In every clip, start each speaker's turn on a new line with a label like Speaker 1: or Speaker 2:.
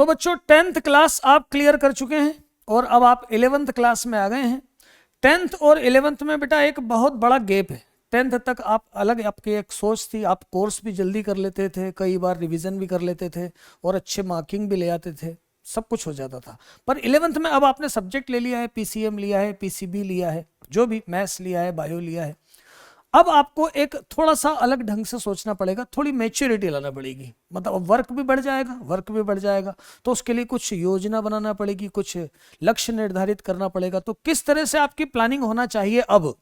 Speaker 1: तो बच्चों 10th class आप क्लियर कर चुके हैं और अब आप 11th क्लास में आ गए हैं। 10th और 11th में बेटा एक बहुत बड़ा गैप है। 10th तक आप अलग, आपकी एक सोच थी, आप कोर्स भी जल्दी कर लेते थे, कई बार रिवीजन भी कर लेते थे और अच्छे मार्किंग भी ले आते थे, सब कुछ हो जाता था। पर 11th में अब आपने सब्जेक्ट ले लिया है, पीसीएम लिया है, पीसीबी लिया है, जो भी मैथ्स लिया है, बायो लिया है, अब आपको एक थोड़ा सा अलग ढंग से सोचना पड़ेगा, थोड़ी मैच्योरिटी लाना पड़ेगी। मतलब वर्क भी बढ़ जाएगा, तो उसके लिए कुछ योजना बनाना पड़ेगी, कुछ लक्ष्य निर्धारित करना पड़ेगा। तो किस तरह से आपकी प्लानिंग होना चाहिए, अब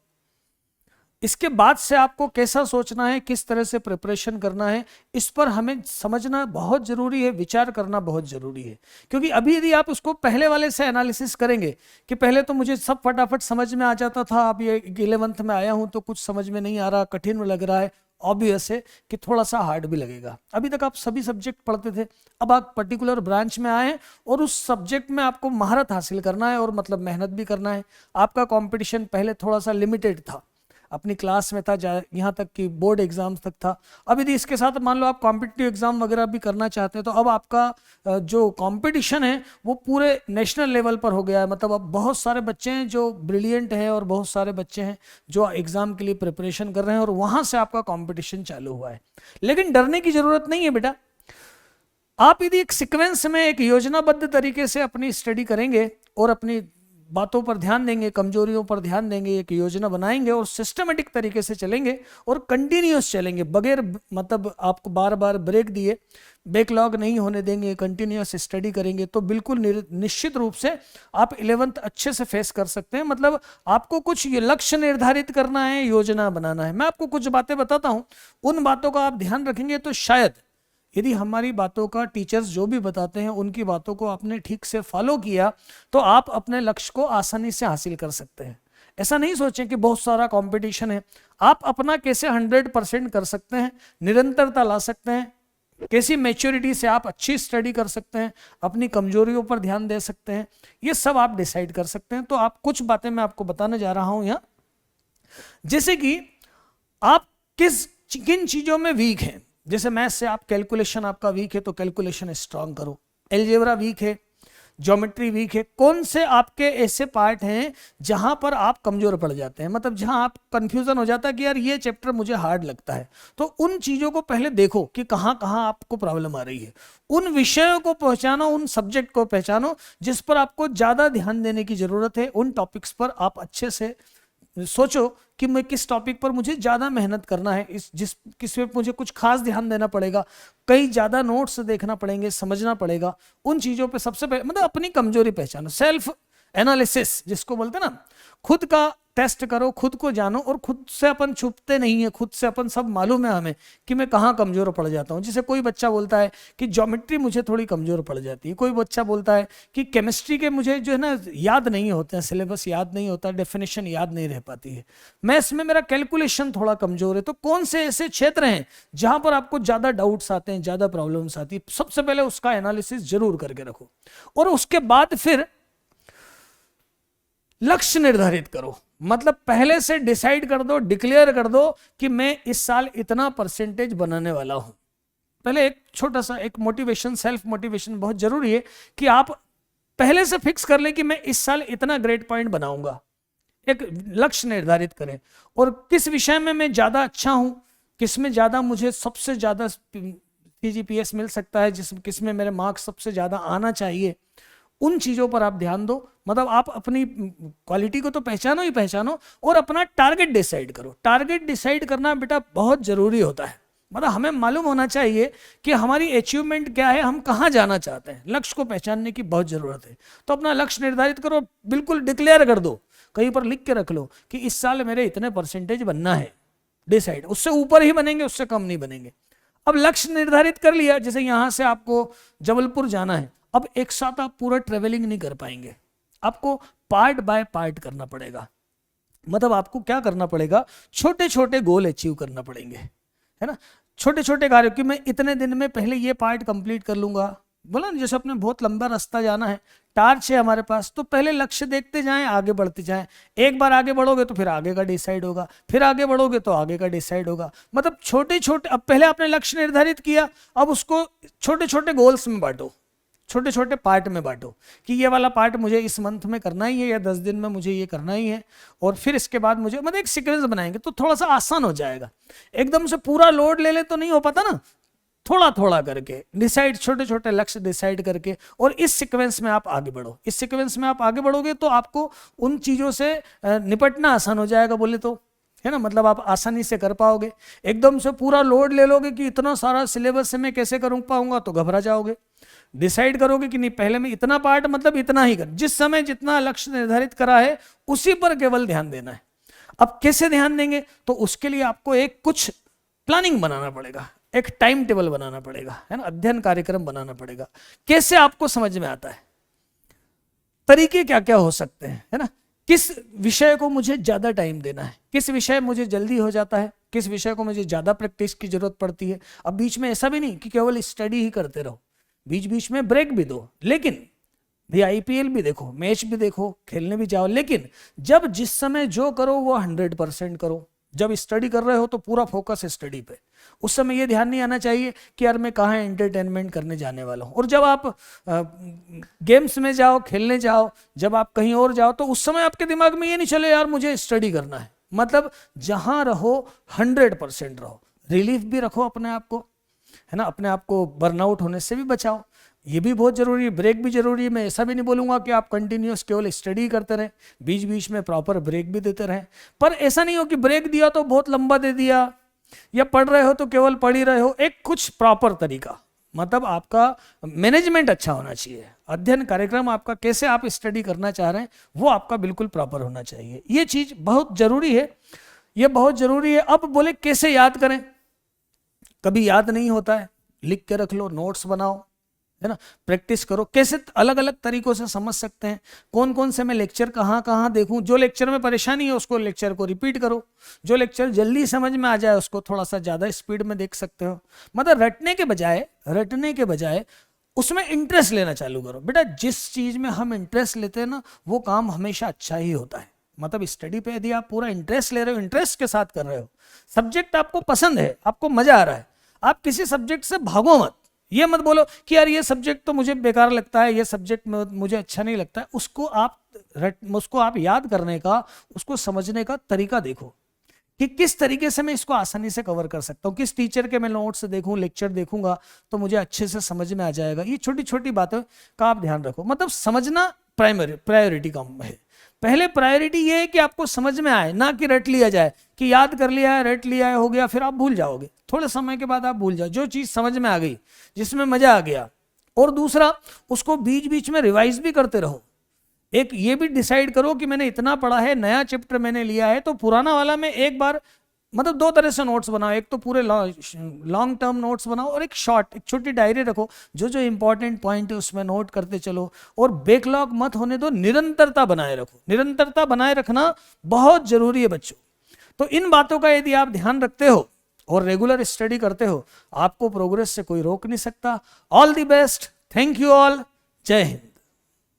Speaker 1: इसके बाद से आपको कैसा सोचना है, किस तरह से प्रिपरेशन करना है, इस पर हमें समझना बहुत जरूरी है, विचार करना बहुत जरूरी है। क्योंकि अभी यदि आप उसको पहले वाले से एनालिसिस करेंगे कि पहले तो मुझे सब फटाफट समझ में आ जाता था, अब ये 11th में आया हूं तो कुछ समझ में नहीं आ रहा, कठिन लग रहा है, ऑब्वियस है कि थोड़ा सा हार्ड भी लगेगा। अभी तक आप सभी सब्जेक्ट पढ़ते थे, अब आप पर्टिकुलर ब्रांच में आए और उस सब्जेक्ट में आपको महारत हासिल करना है और मतलब मेहनत भी करना है। आपका कंपटीशन पहले थोड़ा सा लिमिटेड था, अपनी क्लास में था, यहाँ तक कि बोर्ड एग्जाम तक था। अब यदि इसके साथ मान लो आप कॉम्पिटिटिव एग्जाम वगैरह भी करना चाहते हैं तो अब आपका जो कंपटीशन है वो पूरे नेशनल लेवल पर हो गया है। मतलब अब बहुत सारे बच्चे हैं जो ब्रिलियंट हैं और बहुत सारे बच्चे हैं जो एग्जाम के लिए प्रिपरेशन कर रहे हैं और वहां से आपका कॉम्पिटिशन चालू हुआ है। लेकिन डरने की जरूरत नहीं है बेटा। आप यदि एक सिक्वेंस में, एक योजनाबद्ध तरीके से अपनी स्टडी करेंगे और अपनी बातों पर ध्यान देंगे, कमजोरियों पर ध्यान देंगे, एक योजना बनाएंगे और सिस्टमेटिक तरीके से चलेंगे और कंटिन्यूअस चलेंगे, बगैर मतलब आपको बार बार ब्रेक दिए, बैकलॉग नहीं होने देंगे, कंटिन्यूअस स्टडी करेंगे, तो बिल्कुल निश्चित रूप से आप 11th अच्छे से फेस कर सकते हैं। मतलब आपको कुछ ये लक्ष्य निर्धारित करना है, योजना बनाना है। मैं आपको कुछ बातें बताता हूं, उन बातों का आप ध्यान रखेंगे तो शायद, यदि हमारी बातों का टीचर्स जो भी बताते हैं उनकी बातों को आपने ठीक से फॉलो किया तो आप अपने लक्ष्य को आसानी से हासिल कर सकते हैं। ऐसा नहीं सोचें कि बहुत सारा कंपटीशन है, आप अपना कैसे 100% कर सकते हैं, निरंतरता ला सकते हैं, कैसी मैच्योरिटी से आप अच्छी स्टडी कर सकते हैं, अपनी कमजोरियों पर ध्यान दे सकते हैं, ये सब आप डिसाइड कर सकते हैं। तो आप कुछ बातें मैं आपको बताने जा रहा हूं यहाँ, जैसे कि आप किन चीजों में वीक हैं। जैसे मैथ से आप कैलकुलेशन आपका वीक है तो कैलकुलेशन स्ट्रांग करो, अलजेब्रा वीक है, ज्योमेट्री वीक है, कौन से आपके ऐसे पार्ट हैं जहां पर आप कमजोर पड़ जाते हैं, मतलब जहां आप कंफ्यूजन हो जाता है कि यार ये चैप्टर मुझे हार्ड लगता है, तो उन चीजों को पहले देखो कि कहां कहां आपको प्रॉब्लम आ रही है। उन विषयों को पहचानो, उन सब्जेक्ट को पहचानो जिस पर आपको ज्यादा ध्यान देने की जरूरत है। उन टॉपिक्स पर आप अच्छे से सोचो कि मैं किस टॉपिक पर मुझे ज्यादा मेहनत करना है, किस पे मुझे कुछ खास ध्यान देना पड़ेगा, कई ज्यादा नोट्स देखना पड़ेंगे, समझना पड़ेगा। उन चीजों पे सबसे पहले मतलब अपनी कमजोरी पहचानो, सेल्फ एनालिसिस जिसको बोलते हैं ना, खुद का टेस्ट करो, खुद को जानो। और खुद से अपन छुपते नहीं है, खुद से अपन सब मालूम है हमें कि मैं कहाँ कमजोर पड़ जाता हूँ। जैसे कोई बच्चा बोलता है कि ज्योमेट्री मुझे थोड़ी कमजोर पड़ जाती है, कोई बच्चा बोलता है कि केमिस्ट्री के मुझे जो है ना याद नहीं होते हैं, सिलेबस याद नहीं होता, डेफिनेशन याद नहीं रह पाती है, मैथ्स में मेरा कैलकुलेशन थोड़ा कमजोर है। तो कौन से ऐसे क्षेत्र हैं जहां पर आपको ज्यादा डाउट्स आते हैं, ज्यादा प्रॉब्लम्स आती है, सबसे पहले उसका एनालिसिस जरूर करके रखो और उसके बाद फिर लक्ष्य निर्धारित करो। मतलब पहले से डिसाइड कर दो, डिक्लेयर कर दो कि मैं इस साल इतना परसेंटेज बनाने वाला हूं। पहले एक छोटा सा एक मोटिवेशन, सेल्फ मोटिवेशन बहुत जरूरी है कि आप पहले से फिक्स कर लें कि मैं इस साल इतना ग्रेड पॉइंट बनाऊंगा। एक लक्ष्य निर्धारित करें और किस विषय में मैं ज्यादा अच्छा हूं, किस में ज्यादा मुझे सबसे ज्यादा सीजीपीएस मिल सकता है, किस में मेरे मार्क्स सबसे ज्यादा आना चाहिए, उन चीजों पर आप ध्यान दो। मतलब आप अपनी क्वालिटी को तो पहचानो ही पहचानो और अपना टारगेट डिसाइड करो। टारगेट डिसाइड करना बेटा बहुत जरूरी होता है। मतलब हमें मालूम होना चाहिए कि हमारी अचीवमेंट क्या है, हम कहाँ जाना चाहते हैं। लक्ष्य को पहचानने की बहुत जरूरत है। तो अपना लक्ष्य निर्धारित करो, बिल्कुल डिक्लेयर कर दो, कहीं पर लिख के रख लो कि इस साल मेरे इतने परसेंटेज बनना है, डिसाइड। उससे ऊपर ही बनेंगे, उससे कम नहीं बनेंगे। अब लक्ष्य निर्धारित कर लिया, जैसे यहां से आपको जबलपुर जाना है, अब एक साथ आप पूरा ट्रेवलिंग नहीं कर पाएंगे, आपको पार्ट बाय पार्ट करना पड़ेगा। मतलब आपको क्या करना पड़ेगा, छोटे छोटे गोल अचीव करना पड़ेंगे, है ना, छोटे छोटे कार्यों कि मैं इतने दिन में पहले ये पार्ट कंप्लीट कर लूंगा। बोला ना, जैसे अपने बहुत लंबा रास्ता जाना है, टार्च है हमारे पास, तो पहले लक्ष्य देखते जाएं, आगे बढ़ते जाएं। एक बार आगे बढ़ोगे तो फिर आगे का डिसाइड होगा, फिर आगे बढ़ोगे तो आगे का डिसाइड होगा। मतलब छोटे छोटे, अब पहले आपने लक्ष्य निर्धारित किया, अब उसको छोटे छोटे गोल्स में बांटो। छोटे छोटे पार्ट में बांटो कि ये वाला पार्ट मुझे इस मंथ में करना ही है या 10 दिन में मुझे ये करना ही है, और फिर इसके बाद मुझे मतलब एक सीक्वेंस बनाएंगे तो थोड़ा सा आसान हो जाएगा। एकदम से पूरा लोड ले ले तो नहीं हो पाता ना, थोड़ा थोड़ा करके डिसाइड, छोटे छोटे लक्ष्य डिसाइड करके, और इस सीक्वेंस में आप आगे बढ़ो। इस सीक्वेंस में आप आगे बढ़ोगे तो आपको उन चीज़ों से निपटना आसान हो जाएगा, बोले तो है ना, मतलब आप आसानी से कर पाओगे। एकदम से पूरा लोड ले लोगे कि इतना सारा सिलेबस से मैं कैसे करूँ पाऊंगा तो घबरा जाओगे। डिसाइड करोगे कि नहीं पहले मैं इतना पार्ट मतलब इतना ही कर, जिस समय जितना लक्ष्य निर्धारित करा है उसी पर केवल ध्यान देना है। अब कैसे ध्यान देंगे, तो उसके लिए आपको एक कुछ प्लानिंग बनाना पड़ेगा, एक टाइम टेबल बनाना पड़ेगा, है ना, अध्ययन कार्यक्रम बनाना पड़ेगा। कैसे आपको समझ में आता है, तरीके क्या क्या हो सकते हैं, है ना, किस विषय को मुझे ज्यादा टाइम देना है, किस विषय मुझे जल्दी हो जाता है, किस विषय को मुझे ज्यादा प्रैक्टिस की जरूरत पड़ती है। अब बीच में ऐसा भी नहीं कि केवल स्टडी ही करते रहो, बीच बीच में ब्रेक भी दो, लेकिन भी IPL भी देखो, मैच भी देखो, खेलने भी जाओ, लेकिन जब जिस समय जो करो वो 100% करो। जब स्टडी कर रहे हो तो पूरा फोकस है स्टडी पे, उस समय ये ध्यान नहीं आना चाहिए कि यार मैं कहाँ एंटरटेनमेंट करने जाने वाला हूँ। और जब आप गेम्स में जाओ, खेलने जाओ, जब आप कहीं और जाओ तो उस समय आपके दिमाग में ये नहीं चले यार मुझे स्टडी करना है। मतलब जहाँ रहो 100% रहो, रिलीफ भी रखो अपने आप को, है ना, अपने आप को बर्नआउट होने से भी बचाओ, ये भी बहुत जरूरी है। ब्रेक भी जरूरी है। मैं ऐसा भी नहीं बोलूंगा कि आप कंटिन्यूस केवल स्टडी करते रहें, बीच बीच में प्रॉपर ब्रेक भी देते रहें, पर ऐसा नहीं हो कि ब्रेक दिया तो बहुत लंबा दे दिया, या पढ़ रहे हो तो केवल पढ़ ही रहे हो। एक कुछ प्रॉपर तरीका, मतलब आपका मैनेजमेंट अच्छा होना चाहिए, अध्ययन कार्यक्रम आपका कैसे आप स्टडी करना चाह रहे हैं वो आपका बिल्कुल प्रॉपर होना चाहिए। ये चीज बहुत जरूरी है, ये बहुत जरूरी है। अब बोले कैसे याद करें, कभी याद नहीं होता है, लिख के रख लो, नोट्स बनाओ, है ना, प्रैक्टिस करो। कैसे अलग अलग तरीकों से समझ सकते हैं, कौन कौन से मैं लेक्चर कहाँ कहाँ देखूं, जो लेक्चर में परेशानी है उसको लेक्चर को रिपीट करो, जो लेक्चर जल्दी समझ में आ जाए उसको थोड़ा सा ज़्यादा स्पीड में देख सकते हो। मतलब रटने के बजाय उसमें इंटरेस्ट लेना चालू करो। बेटा जिस चीज़ में हम इंटरेस्ट लेते हैं ना वो काम हमेशा अच्छा ही होता है। मतलब स्टडी पे यदि आप पूरा इंटरेस्ट ले रहे हो, इंटरेस्ट के साथ कर रहे हो, सब्जेक्ट आपको पसंद है, आपको मजा आ रहा है, आप किसी सब्जेक्ट से भागो मत। ये मत बोलो कि यार ये सब्जेक्ट तो मुझे बेकार लगता है, ये सब्जेक्ट मुझे अच्छा नहीं लगता है। उसको आप याद करने का, उसको समझने का तरीका देखो कि किस तरीके से मैं इसको आसानी से कवर कर सकता हूँ, किस टीचर के मैं नोट्स देखूं, लेक्चर देखूंगा तो मुझे अच्छे से समझ में आ जाएगा। ये छोटी छोटी बातों का आप ध्यान रखो। मतलब समझना प्रायोरिटी काम है। पहले प्रायोरिटी ये है कि आपको समझ में आए, ना कि रट लिया जाए कि याद कर लिया है, रट लिया है, हो गया, फिर आप भूल जाओगे। थोड़े समय के बाद आप भूल जाओ। जो चीज़ समझ में आ गई, जिसमें मजा आ गया, और दूसरा उसको बीच बीच में रिवाइज भी करते रहो। एक ये भी डिसाइड करो कि मैंने इतना पढ़ा है, नया चैप्टर मैंने लिया है, तो पुराना वाला में एक बार, मतलब दो तरह से नोट्स बनाओ। एक तो पूरे लॉन्ग टर्म नोट्स बनाओ, और एक शॉर्ट, एक छोटी डायरी रखो, जो जो इंपॉर्टेंट पॉइंट है उसमें नोट करते चलो। और बैकलॉग मत होने दो, निरंतरता बनाए रखो। निरंतरता बनाए रखना बहुत जरूरी है बच्चों। तो इन बातों का यदि आप ध्यान रखते हो और रेगुलर स्टडी करते हो, आपको प्रोग्रेस से कोई रोक नहीं सकता। All the best, thank you all, जय हिंद।